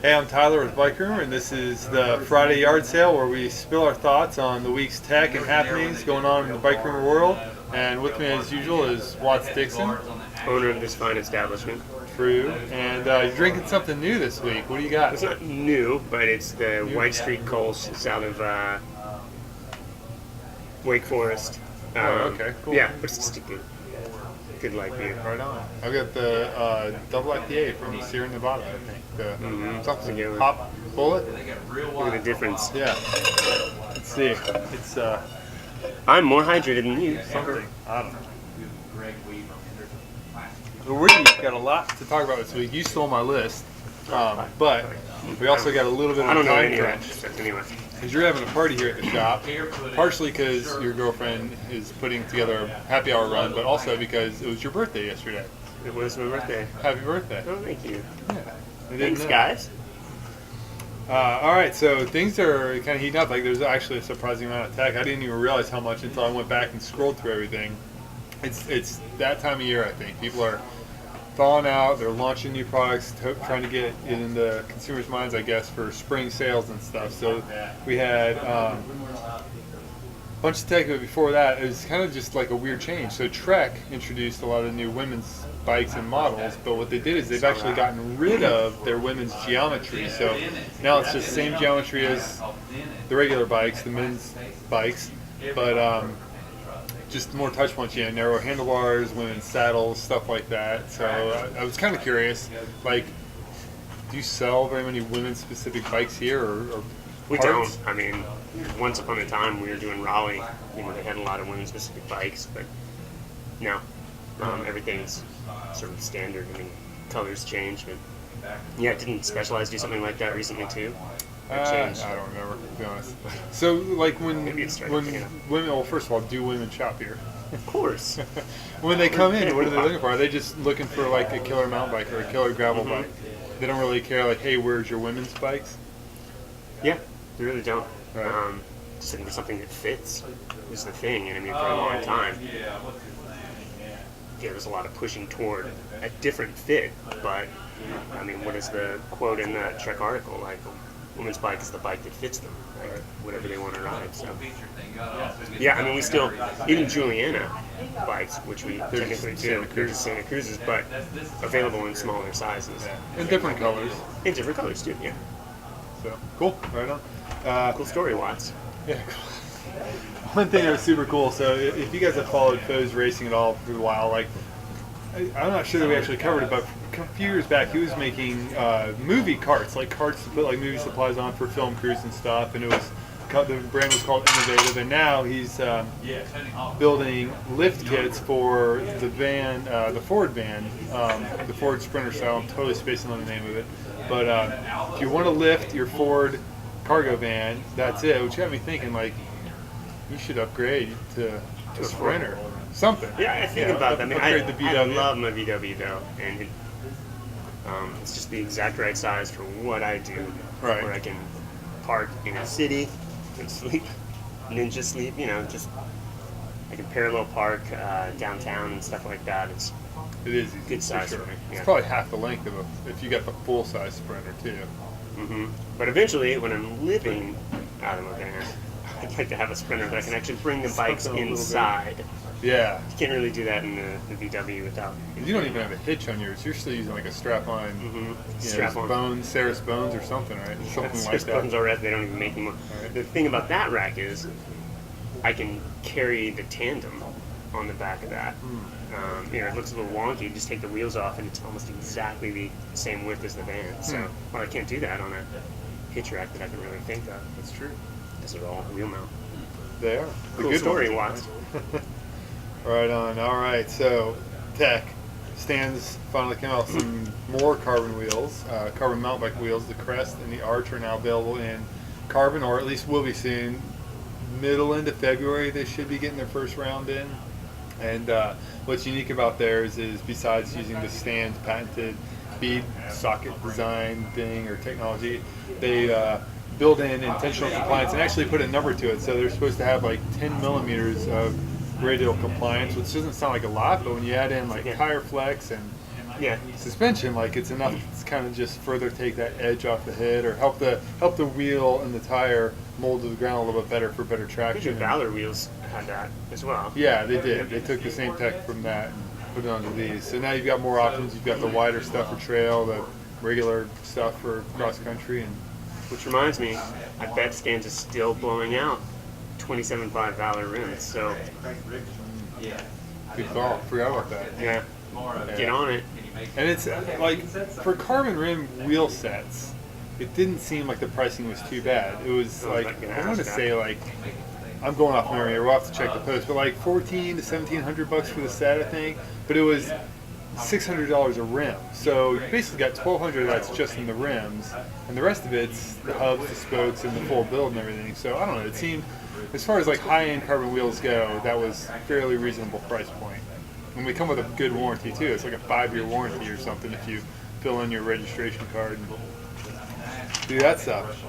Hey, I'm Tyler with Bikerumor, and this is the Friday yard sale where we spill our thoughts on the week's tech and happenings going on in the Bikerumor world. And with me, as usual, is Watts Dixon. Owner of this fine establishment. True. And you're drinking something new this week. What do you got? It's not new, but it's the White Street Coles. It's out of Wake Forest. Okay, cool. Yeah, but it's just a good light beer. Right on. I've got the double IPA from Sierra Nevada, I think. The something Together. Hop Bullet. Look at the difference. Yeah. Let's see. It's I'm more hydrated than you. something. I don't know. We've got a lot to talk about this week. You stole my list, but we also got a little bit of I don't know time any of that crunch. stuff anyway. Because you're having a party here at the shop, partially because your girlfriend is putting together a happy hour run, but also because it was your birthday yesterday. It was my birthday. Happy birthday. Oh, thank you. Yeah. I didn't Thanks, know. guys. All right, so things are kind of heating up. Like, there's actually a surprising amount of tech. I didn't even realize how much until I went back and scrolled through everything. It's that time of year, I think. People are thawing out. They're launching new products, trying to get it in the consumers' minds, I guess, for spring sales and stuff. So we had a bunch of tech, but before that, it was kind of just like a weird change. So Trek introduced a lot of new women's bikes and models, but what they did is they've actually gotten rid of their women's geometry. So now it's just same geometry as the regular bikes, the men's bikes, but just more touch points, narrow handlebars, women's saddles, stuff like that. So I was kind of curious, like, do you sell very many women-specific bikes here, or We parts? don't. I mean, once upon a time we were doing Raleigh. They had a lot of women-specific bikes, but no. Everything's sort of standard. I mean, colors change, but yeah, didn't Specialized do something like that recently too? Or changed? I don't remember, to be honest. So, like, when Maybe it's starting when to, women, well, first of all, do women shop here? Of course. When they come in, what are they looking for? Are they just looking for like a killer mountain bike or a killer gravel bike? They don't really care, like, hey, where's your women's bikes? Yeah, they really don't. Right. Just looking for something that fits is the thing, and I mean, for a long time, there's a lot of pushing toward a different fit, but I mean, what is the quote in that Trek article? Like, a woman's bike is the bike that fits them, like, whatever they want to ride. So, yeah, I mean, we still, even Juliana bikes, which we technically do, they're just Santa Cruz's, but available in smaller sizes. In different colors. In different colors, too, yeah. So, cool, right on. Cool story, Watts. Yeah. One thing that was super cool, so if you guys have followed Foe's racing at all for a while, like, I'm not sure that we actually covered it, but a few years back he was making movie carts, like carts to put like movie supplies on for film crews and stuff, and the brand was called Innovative, and now he's building lift kits for the van, the Ford van, the Ford Sprinter style. I'm totally spacing on the name of it, but if you want to lift your Ford cargo van, that's it, which got me thinking, like, you should upgrade to a Sprinter. Something. Yeah, I think about that. I mean, upgrade the I VW. love my VW though, and it's just the exact right size for what I do. Right. Where I can park in a city and sleep, ninja sleep. Just I can parallel park downtown and stuff like that. It is easy, Good size for for sure. me, It's yeah. probably half the length of if you got the full size Sprinter too. But eventually, when I'm living out of my van, I'd like to have a Sprinter that I can actually bring the bikes Something a little bit. inside. Yeah. You can't really do that in the VW without. You don't even have a hitch on yours. You're still using like a strap-on, Strap-on. Bones, Ceres Bones or something, right? Something like that. Buttons already, they don't even make anymore. Right. The thing about that rack is I can carry the tandem on the back of that. It looks a little wonky. You just take the wheels off and it's almost exactly the same width as the van. So, well, I can't do that on a hitch rack that I can really think of. That's true. Because they're all wheel mount. They are. The Cool good story, ones. Watts. Right on. All right. So, tech. Stands finally came out with some more carbon wheels, carbon mountain bike wheels. The Crest and the Arch are now available in carbon, or at least will be soon. Middle into February, they should be getting their first round in. And what's unique about theirs is, besides using the Stand's patented bead socket design thing or technology, they build in intentional compliance and actually put a number to it. So they're supposed to have like 10 millimeters of radial compliance, which doesn't sound like a lot, but when you add in like tire flex and Yeah. Suspension, like it's enough to kind of just further take that edge off the head, or help the wheel and the tire mold to the ground a little bit better for better I traction. think your Valor wheels had that as well. Yeah, they did. They took the same tech from that and put it onto these. So now you've got more options. You've got the wider stuff for trail, the regular stuff for cross country, and Which reminds me, I bet Scans is still blowing out 27.5 Valor rims. So good call. Forgot about that. yeah, get on it. And it's like for carbon rim wheel sets, it didn't seem like the pricing was too bad. It was like I want to say like I'm going off memory here. We'll have to check the post, but like $1,400 to $1,700 for the set, I think. But it was $600 a rim. So you basically got $1,200 that's just in the rims, and the rest of it's the hubs, the spokes, and the full build and everything. So I don't know. It seemed, as far as like high-end carbon wheels go, that was fairly reasonable price point. And we come with a good warranty too. It's like a 5-year warranty or something if you fill in your registration card and do that stuff.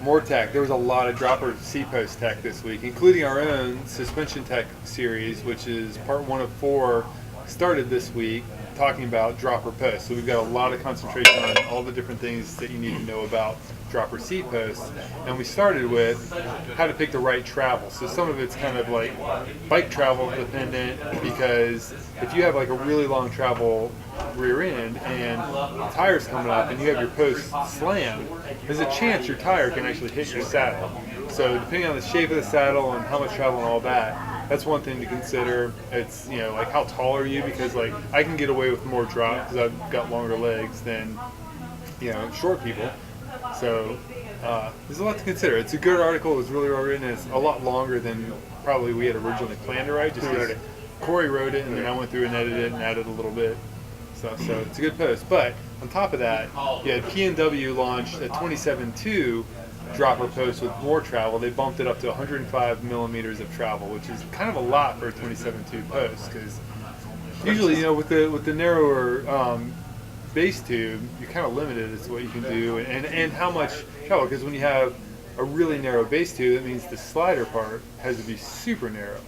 More tech. There was a lot of dropper seat post tech this week, including our own suspension tech series, which is part 1 of 4, started this week, talking about dropper posts. So we've got a lot of concentration on all the different things that you need to know about dropper seat posts. And we started with how to pick the right travel. So some of it's kind of like bike travel dependent, because if you have like a really long travel rear end and the tire's coming up and you have your post slammed, there's a chance your tire can actually hit your saddle. So depending on the shape of the saddle and how much travel and all that, that's one thing to consider. It's, you know, like how tall are you, because like I can get away with more drop because I've got longer legs than, you know, short people. So there's a lot to consider. It's a good article. It was really well written. It's a lot longer than probably we had originally planned to write. Just because Corey wrote it and then I went through and edited it and added a little bit. So it's a good post. But on top of that, you had P&W launched a 27.2 dropper post with more travel. They bumped it up to 105 millimeters of travel, which is kind of a lot for a 27.2 post, because usually, you know, with the narrower base tube, you're kind of limited as to what you can do and how much travel. Because when you have a really narrow base tube, that means the slider part has to be super narrow.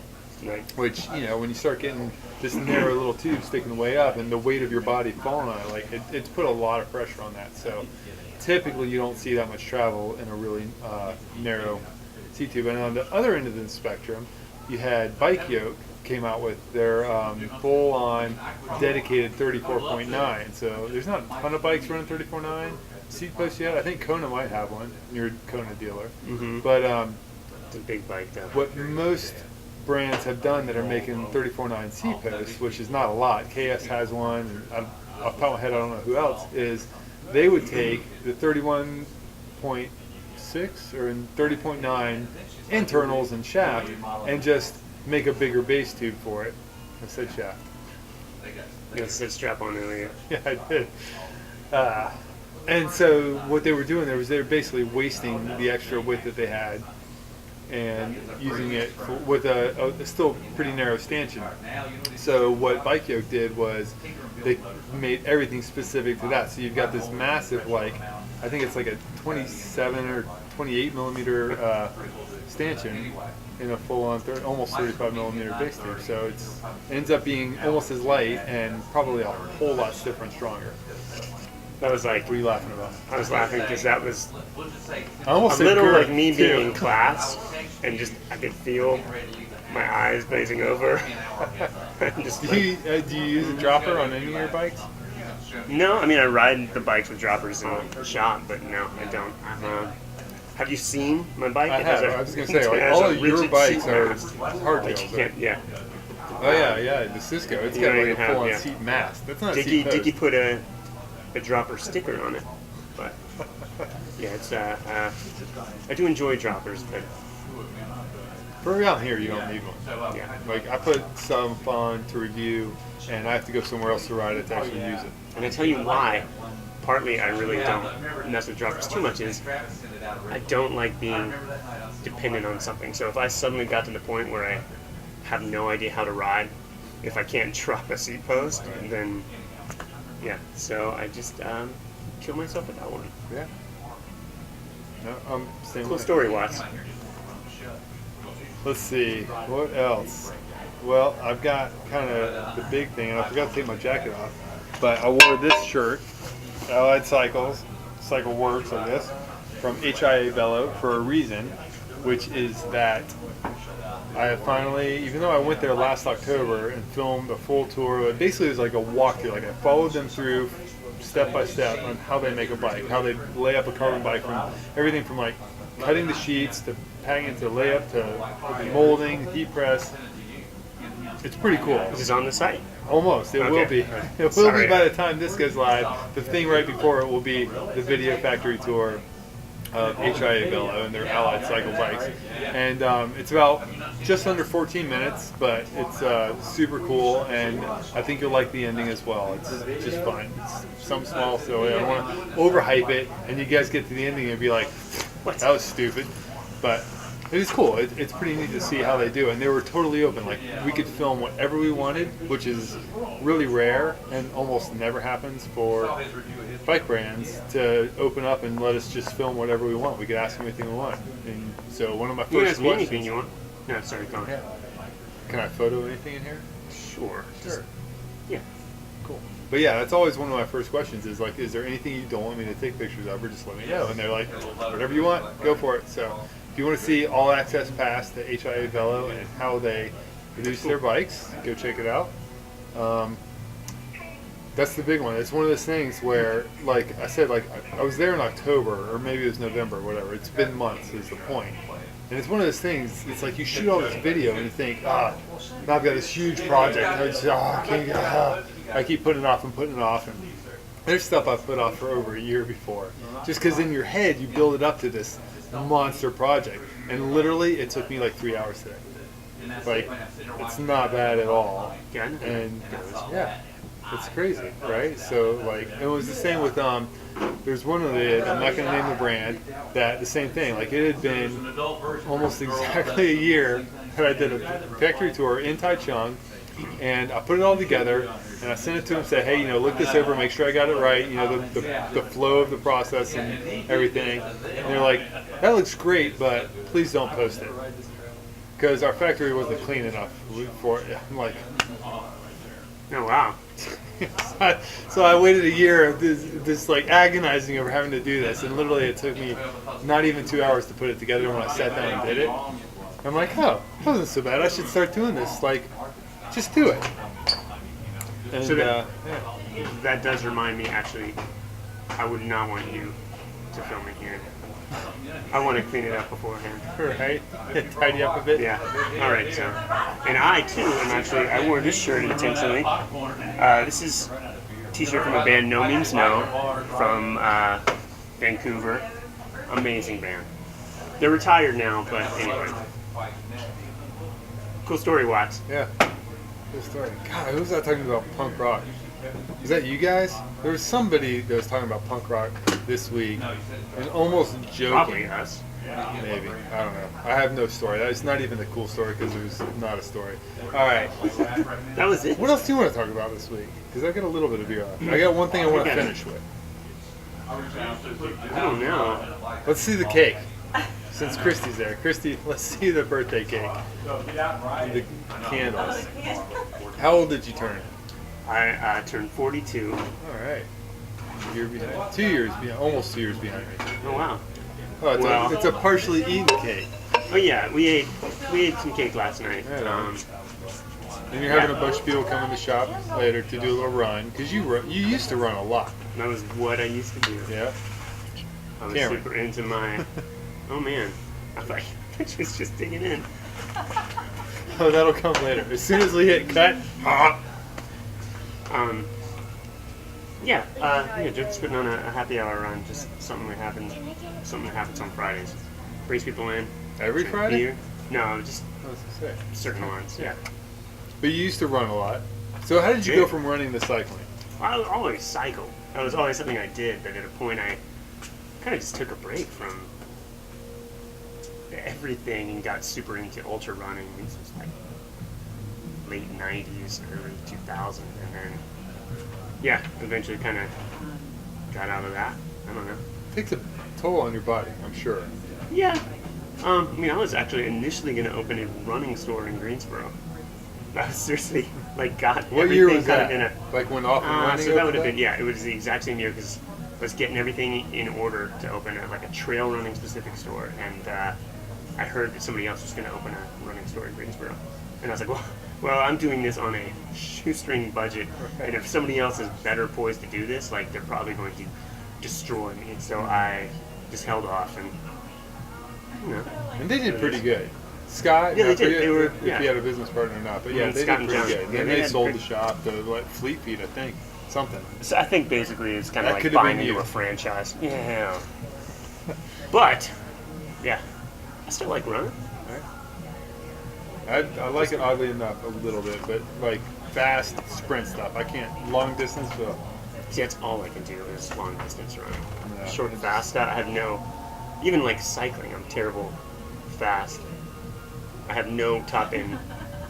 Right. Which, you know, when you start getting this narrow little tube sticking way up and the weight of your body falling on it, like it's put a lot of pressure on that. So typically you don't see that much travel in a really narrow seat tube. And on the other end of the spectrum, you had Bike Yoke came out with their full-on dedicated 34.9. So there's not a ton of bikes running 34.9 seat posts yet. I think Kona might have one. You're a Kona dealer. Mm-hmm. But it's a big bike though. what most brands have done that are making 34.9 seat posts, which is not a lot. KS has one, and off the top of my head I don't know who else, is they would take the 31.6 or 30.9 internals and shaft and just make a bigger base tube for it. I said shaft. You said strap on earlier. Yeah, I did. And so what they were doing there was they were basically wasting the extra width that they had and using it with a still pretty narrow stanchion. So what Bike Yoke did was they made everything specific to that. So you've got this massive, like, I think it's like a 27 or 28 millimeter stanchion in a full-on almost 35 millimeter base tube. So it ends up being almost as light and probably a whole lot stiffer and stronger. That was like, What are you laughing about? I was laughing because that was I almost a said little girth, like me too. being in class and just I could feel my eyes glazing over. Just Do you use a dropper on any of your bikes? no, I mean I ride the bikes with droppers in the shop, but no, I don't. Have you seen my bike? I It has have. a- I was going to say, it like, has all a of your rigid bikes seat are mast. hardtails. Like you can't, yeah. Oh yeah, the Cisco. It's You got don't like a even have- full-on yeah. seat mast. That's not a seat post. Dicky put a dropper sticker on it, but yeah, it's I do enjoy droppers, but For around here, you don't need one. yeah. Like I put some on to review, and I have to go somewhere else to ride it to actually use it. And I tell you why. Partly I really don't mess with droppers too much is I don't like being dependent on something. So if I suddenly got to the point where I have no idea how to ride, if I can't drop a seat post, then yeah. So I just kill myself with that one. Yeah. No, same Cool way. story, Watts. Let's see, what else? Well, I've got kind of the big thing, and I forgot to take my jacket off. But I wore this shirt, Allied Cycles, Cycle Works, I guess, from HIA Velo for a reason, which is that I have finally, even though I went there last October and filmed a full tour, but basically it was like a walkthrough. Like I followed them through step by step on how they make a bike, how they lay up a carbon bike, from everything from like cutting the sheets to packing it to layup to molding, heat press. It's pretty cool. This is on the site. Almost. It will be. Right. It will be by the time this goes live. The thing right before it will be the video factory tour of HIA Velo and their Allied Cycle bikes. And it's about just under 14 minutes, but it's super cool, and I think you'll like the ending as well. It's just fun. It's some small silly. I don't want to overhype it, and you guys get to the ending and be like, What? that was stupid. But it is cool. It's pretty neat to see how they do, and they were totally open. Like we could film whatever we wanted, which is really rare and almost never happens for bike brands to open up and let us just film whatever we want. We could ask them anything we want. And so one of my You can first ask me questions. anything you want. No, sorry, go on. Yeah. Can I photo anything in here? Sure. Sure. Yeah. Cool. But yeah, that's always one of my first questions is like, is there anything you don't want me to take pictures of, or just let me know? And they're like, whatever you want, go for it. So if you want to see all access pass to HIA Velo and how they produce their bikes, go check it out. That's the big one. It's one of those things where, like I said, like I was there in October, or maybe it was November, whatever. It's been months is the point. And it's one of those things, it's like you shoot all this video and you think, now I've got this huge project. I keep putting it off and putting it off. And there's stuff I've put off for over a year before. Just because in your head you build it up to this monster project. And literally it took me like 3 hours today. Like, it's not bad at all. Yeah, I know. And yeah, it's crazy, right? So like, it was the same with there's one of the, I'm not going to name the brand, that the same thing. Like it had been almost exactly a year that I did a factory tour in Taichung, and I put it all together and I sent it to them and said, hey, look this over, make sure I got it right, the flow of the process and everything. And they're like, that looks great, but please don't post it. Because our factory wasn't clean enough for it. I'm like, Oh, wow. so I waited a year of this like agonizing over having to do this, and literally it took me not even 2 hours to put it together when I sat down and did it. I'm like, oh, that wasn't so bad. I should start doing this. Like, just do it. And, So that- yeah. That does remind me, actually, I would not want you to film it here. I want to clean it up beforehand. Right? Tidy up a bit. Yeah. All right. So, and I too am actually. I wore this shirt intentionally. This is a T-shirt from a band No Means No from Vancouver. Amazing band. They're retired now, but anyway. Cool story, Watts. Yeah. Good story. God, who was that talking about punk rock? Is that you guys? There was somebody that was talking about punk rock this week, and almost joking. Probably us. Maybe. I don't know. I have no story. That's not even the cool story because it was not a story. All right. That was it. What else do you want to talk about this week? Because I got a little bit of beer left. I got one thing I want to finish with. I don't know. Let's see the cake. Since Christy's there. Christy, let's see the birthday cake. The candles. How old did you turn? I turned 42. All right. A year behind. 2 years behind. Almost 2 years behind me. Oh wow. Oh, Well. it's a partially eaten cake. Oh yeah, we ate some cake last night. Right on. And you're having a bunch of people come in the shop later to do a little run because you used to run a lot. That was what I used to do. Yeah. I was Cameron. super into my. Oh man, I thought she was just digging in. Oh, that'll come later. As soon as we hit cut. Just putting on a happy hour run. Just something that happens on Fridays. Brings people in. Every drink Friday? beer. No, just I was gonna say. certain ones. Yeah. But you used to run a lot. So how did you go from running to cycling? I was always cycle. That was always something I did, but at a point I kind of just took a break from everything and got super into ultra running. This was like late 90s, early 2000, and then eventually kind of got out of that. I don't know. It takes a toll on your body, I'm sure. Yeah. I was actually initially going to open a running store in Greensboro. I was seriously like got What everything year was kind that? of in a. Like when off and running? So that would over have been, yeah, it was the exact same year because I was getting everything in order to open like a trail running specific store, and I heard that somebody else was going to open a running store in Greensboro, and I was like, well, I'm doing this on a shoestring budget, and if somebody else is better poised to do this, like they're probably going to destroy me. So I just held off, and you know. And they did pretty good. Scott, Yeah, they I did. forget They were- if yeah. he had a business partner or not, but yeah, they Scott did and pretty John. good. Yeah, Then they they had sold pretty- the shop to Fleet Feet, I think, something. So I think basically it's kind That of like could have buying been into you. a franchise. Yeah. But, yeah, I still like running. I like it oddly enough a little bit, but like fast sprint stuff, I can't. Long distance, well, See, that's all I can do is long distance running. Yeah. Short and fast, I have no. Even like cycling, I'm terrible fast. I have no top end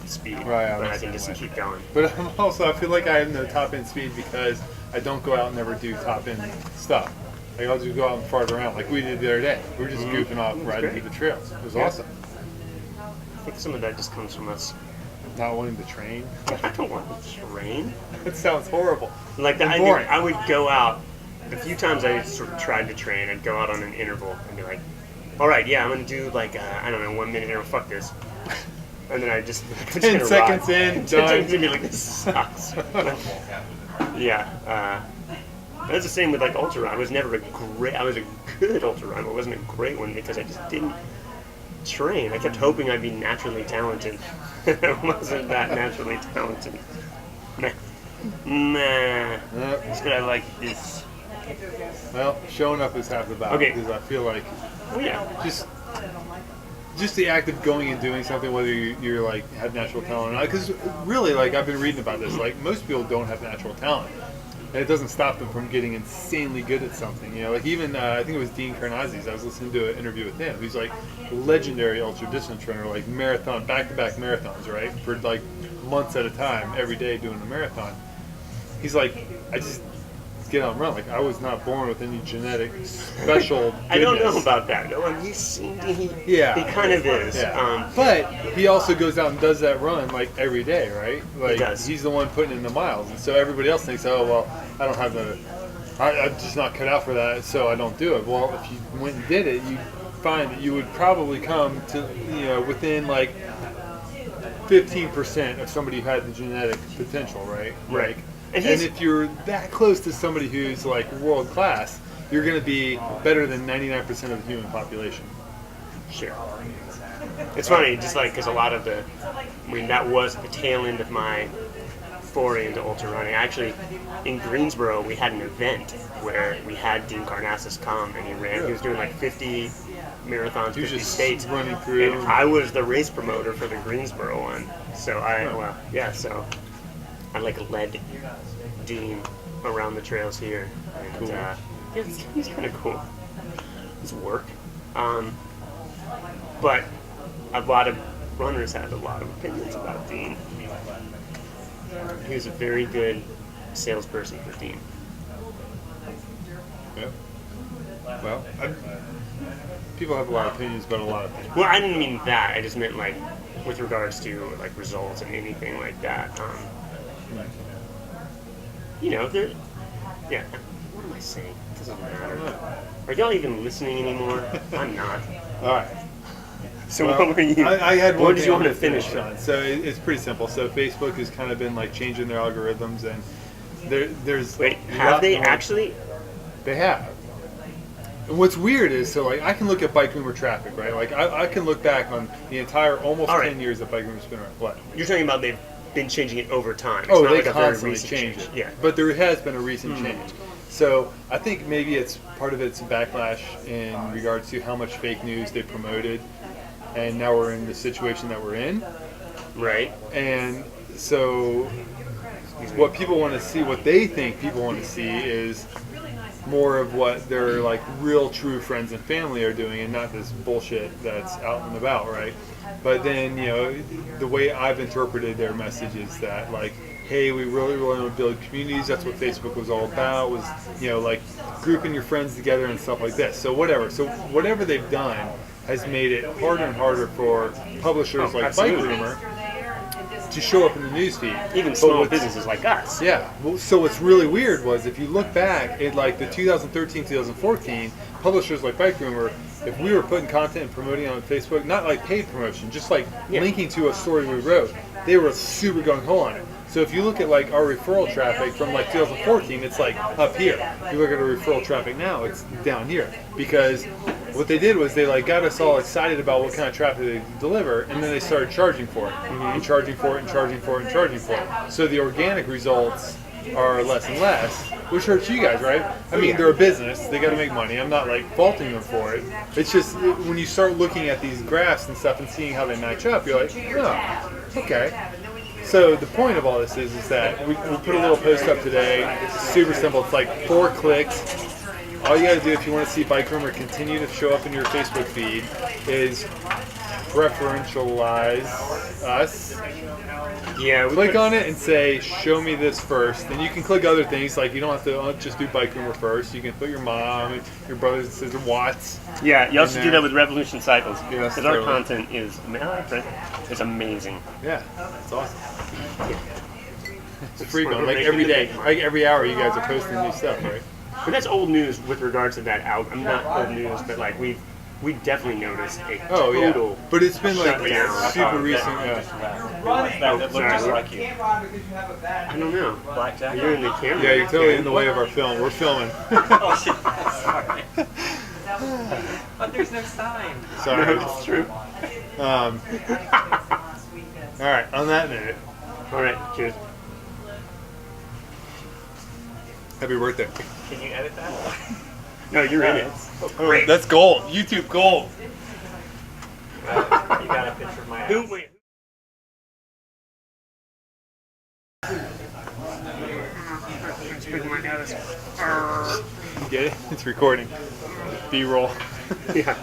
speed, Right, I'm but the I can same just way. keep going. But I'm also, I feel like I have no top end speed because I don't go out and never do top end stuff. Like I'll just go out and fart around like we did the other day. We were just goofing off riding great. through the trails. It was Yeah. awesome. I think some of that just comes from us. Not wanting to train. I don't want to train. That sounds horrible. Like the And idea, boring. I would go out. The few times I sort of tried to train, I'd go out on an interval and be like, "All right, yeah, I'm gonna do like I don't know, 1 minute interval. Fuck this." And then I just 10 seconds in, 10 seconds done. in, be like, "This sucks." Yeah. But it's the same with like ultra run. I was never I was a good ultra run, but wasn't a great one because I just didn't train. I kept hoping I'd be naturally talented. I wasn't that naturally talented. Nah. Just that I like this. Well, showing up is half the battle Okay. because I feel like Oh yeah. just the act of going and doing something, whether you're like have natural talent or not. Because really, like I've been reading about this, like most people don't have natural talent, and it doesn't stop them from getting insanely good at something. You know, like even I think it was Dean Karnazes. I was listening to an interview with him. He's like a legendary ultra distance runner, like marathon, back-to-back marathons, right, for like months at a time, every day doing a marathon. He's like, I just get out and run. Like I was not born with any genetic special. I don't know goodness. about that. No, he Yeah. he kind of is. Yeah. But he also goes out and does that run like every day, right? Like does. he's the one putting in the miles, and so everybody else thinks, oh well, I don't have I'm just not cut out for that, so I don't do it. Well, if you went and did it, you find that you would probably come to within like 15% of somebody who had the genetic potential, right? Right. Like, And and he's- if you're that close to somebody who's like world class, you're going to be better than 99% of the human population. Sure. It's funny, just like because a lot of that was the tail end of my foray into ultra running. Actually, in Greensboro, we had an event where we had Dean Karnazes come and he ran. He was doing like 50 marathons, He was 50 just states, running through. and I was the race promoter for the Greensboro one. So so I like led Dean around the trails here, and Cool. he's kind of cool. It's work, but a lot of runners have a lot of opinions about Dean. He was a very good salesperson for Dean. Yeah. Well, people have a lot of opinions about a lot of things. Well, I didn't mean that. I just meant like with regards to like results and anything like that. There. Yeah. What am I saying? It doesn't matter. Are y'all even listening anymore? I'm not. All right. So Well, what were you? I had one What did thing you I want to wanted finish on. So it's pretty simple. So Facebook has kind of been like changing their algorithms, and there's Wait, a have lot they more- actually? They have. And what's weird is, so like I can look at Bikerumor traffic, right? Like I can look back on the entire almost All right. 10 years that Bikerumor's been around. What? You're talking about they've been changing it over time. It's Oh, not they like a very constantly recent change it. Yeah. But there has been a recent change. So I think maybe it's part of it's backlash in regards to how much fake news they promoted, and now we're in the situation that we're in. Right. And so what people want to see, what they think people want to see is more of what their like real true friends and family are doing, and not this bullshit that's out and about, right? But then, the way I've interpreted their message is that like, hey, we really want to build communities. That's what Facebook was all about, was, like grouping your friends together and stuff like this. So whatever they've done has made it harder and harder for publishers like absolutely. Bikerumor to show up in the newsfeed. Even But small what's- businesses like us. Yeah. Well, so what's really weird was if you look back at like the 2013, 2014, publishers like Bikerumor, if we were putting content and promoting on Facebook, not like paid promotion, just like linking to a story we wrote, they were super gung ho on it. So if you look at like our referral traffic from like 2014, it's like up here. If you look at our referral traffic now, it's down here because what they did was they like got us all excited about what kind of traffic they deliver, and then they started charging for it, and charging for it, and charging for it, and charging for it. So the organic results are less and less, which hurts you guys, right? I mean, they're a business; they got to make money. I'm not like faulting them for it. It's just when you start looking at these graphs and stuff and seeing how they match up, you're like, oh, okay. So the point of all this is that we put a little post up today. It's super simple. It's like 4 clicks. All you got to do if you want to see Bikerumor continue to show up in your Facebook feed is preferentialize us. Yeah, Click on it and say, show me this first. Then you can click other things, like you don't have to just do Bikerumor first. You can put your mom, your brothers and sisters, Watts. Yeah, you also in do there. that with Revolution Cycles. Yes, Because our totally. content is, it's amazing. Yeah, it's awesome. Yeah. It's frequent, like every day, like every hour you guys are posting new stuff, right? But that's old news with regards to that out. I'm not old news, but like we definitely noticed a Oh total. yeah, but it's been like shutdown. super recent. Yeah. That looked just like you. I don't know. Blackjack? You're in the camera. Yeah, you're totally in the way of our film. We're filming. Oh shit! Sorry. But there's no sign. Sorry. No, it's true. All right. On that note, All right, cheers. happy birthday. Can you edit that? No, you're in it. Oh, that's gold. YouTube gold. You got a picture of my ass. Wait. Get it? It's recording. B-roll. Yeah.